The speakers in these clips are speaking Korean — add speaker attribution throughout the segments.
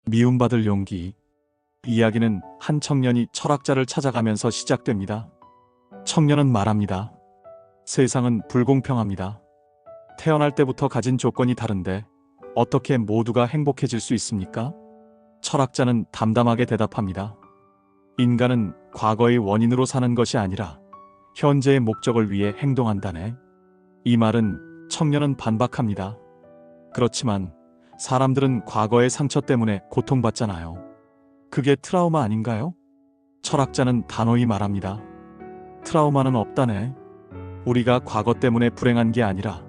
Speaker 1: 미움받을 용기. 이야기는 한 청년이 철학자를 찾아가면서 시작됩니다. 청년은 말합니다. 세상은 불공평합니다. 태어날 때부터 가진 조건이 다른데 어떻게 모두가 행복해질 수 있습니까? 철학자는 담담하게 대답합니다. 인간은 과거의 원인으로 사는 것이 아니라 현재의 목적을 위해 행동한다네. 이 말은 청년은 반박합니다. 그렇지만 사람들은 과거의 상처 때문에 고통받잖아요. 그게 트라우마 아닌가요? 철학자는 단호히 말합니다. 트라우마는 없다네. 우리가 과거 때문에 불행한 게 아니라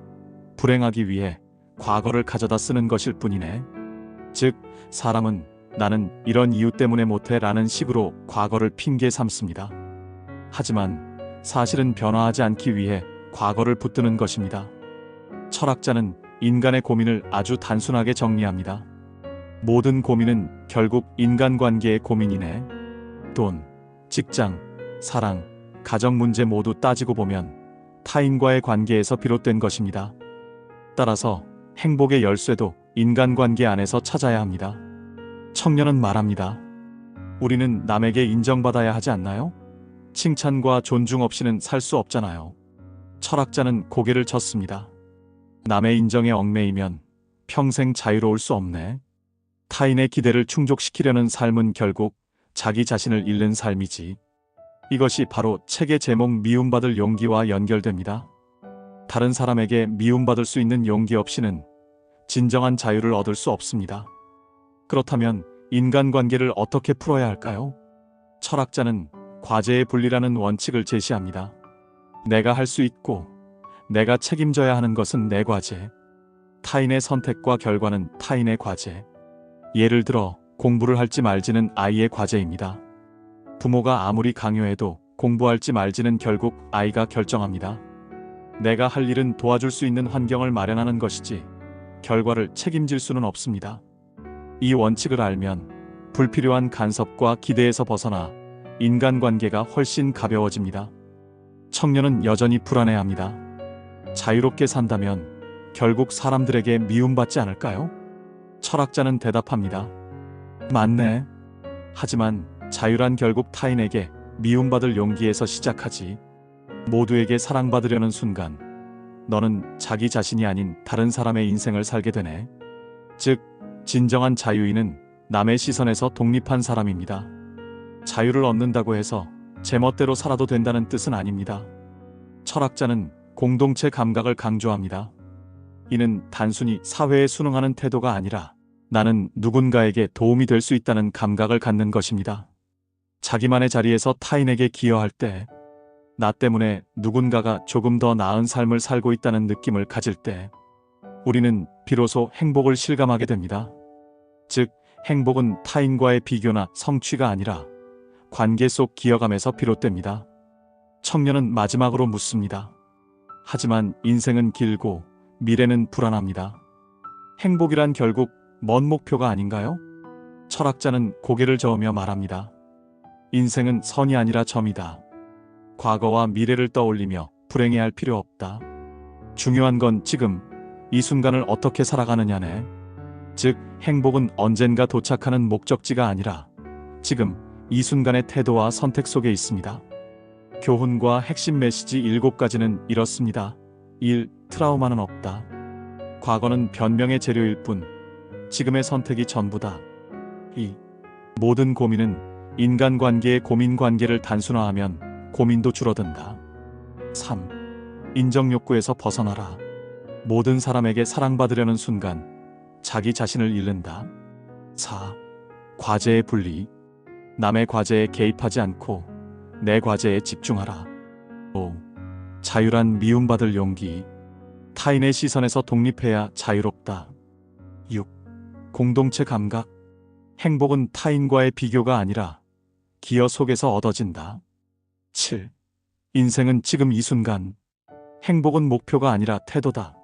Speaker 1: 불행하기 위해 과거를 가져다 쓰는 것일 뿐이네. 즉, 사람은 나는 이런 이유 때문에 못해 라는 식으로 과거를 핑계 삼습니다. 하지만 사실은 변화하지 않기 위해 과거를 붙드는 것입니다. 철학자는 인간의 고민을 아주 단순하게 정리합니다. 모든 고민은 결국 인간관계의 고민이네. 돈, 직장, 사랑, 가정 문제 모두 따지고 보면 타인과의 관계에서 비롯된 것입니다. 따라서 행복의 열쇠도 인간관계 안에서 찾아야 합니다. 청년은 말합니다. 우리는 남에게 인정받아야 하지 않나요? 칭찬과 존중 없이는 살 수 없잖아요. 철학자는 고개를 젓습니다. 남의 인정에 얽매이면 평생 자유로울 수 없네. 타인의 기대를 충족시키려는 삶은 결국 자기 자신을 잃는 삶이지. 이것이 바로 책의 제목 미움받을 용기와 연결됩니다. 다른 사람에게 미움받을 수 있는 용기 없이는 진정한 자유를 얻을 수 없습니다. 그렇다면 인간관계를 어떻게 풀어야 할까요? 철학자는 과제의 분리라는 원칙을 제시합니다. 내가 할 수 있고 내가 책임져야 하는 것은 내 과제. 타인의 선택과 결과는 타인의 과제. 예를 들어 공부를 할지 말지는 아이의 과제입니다. 부모가 아무리 강요해도 공부할지 말지는 결국 아이가 결정합니다. 내가 할 일은 도와줄 수 있는 환경을 마련하는 것이지 결과를 책임질 수는 없습니다. 이 원칙을 알면 불필요한 간섭과 기대에서 벗어나 인간관계가 훨씬 가벼워집니다. 청년은 여전히 불안해합니다. 자유롭게 산다면 결국 사람들에게 미움받지 않을까요? 철학자는 대답합니다. 맞네. 하지만 자유란 결국 타인에게 미움받을 용기에서 시작하지. 모두에게 사랑받으려는 순간 너는 자기 자신이 아닌 다른 사람의 인생을 살게 되네. 즉, 진정한 자유인은 남의 시선에서 독립한 사람입니다. 자유를 얻는다고 해서 제멋대로 살아도 된다는 뜻은 아닙니다. 철학자는 공동체 감각을 강조합니다. 이는 단순히 사회에 순응하는 태도가 아니라 나는 누군가에게 도움이 될 수 있다는 감각을 갖는 것입니다. 자기만의 자리에서 타인에게 기여할 때, 나 때문에 누군가가 조금 더 나은 삶을 살고 있다는 느낌을 가질 때, 우리는 비로소 행복을 실감하게 됩니다. 즉, 행복은 타인과의 비교나 성취가 아니라 관계 속 기여감에서 비롯됩니다. 청년은 마지막으로 묻습니다. 하지만 인생은 길고 미래는 불안합니다. 행복이란 결국 먼 목표가 아닌가요? 철학자는 고개를 저으며 말합니다. 인생은 선이 아니라 점이다. 과거와 미래를 떠올리며 불행해할 필요 없다. 중요한 건 지금 이 순간을 어떻게 살아가느냐네. 즉, 행복은 언젠가 도착하는 목적지가 아니라 지금 이 순간의 태도와 선택 속에 있습니다. 교훈과 핵심 메시지 7가지는 이렇습니다. 1. 트라우마는 없다. 과거는 변명의 재료일 뿐 지금의 선택이 전부다. 2. 모든 고민은 인간관계의 고민관계를 단순화하면 고민도 줄어든다. 3. 인정욕구에서 벗어나라. 모든 사람에게 사랑받으려는 순간 자기 자신을 잃는다. 4. 과제의 분리. 남의 과제에 개입하지 않고 내 과제에 집중하라. 5. 자유란 미움받을 용기. 타인의 시선에서 독립해야 자유롭다. 6. 공동체 감각. 행복은 타인과의 비교가 아니라 기여 속에서 얻어진다. 7. 인생은 지금 이 순간. 행복은 목표가 아니라 태도다.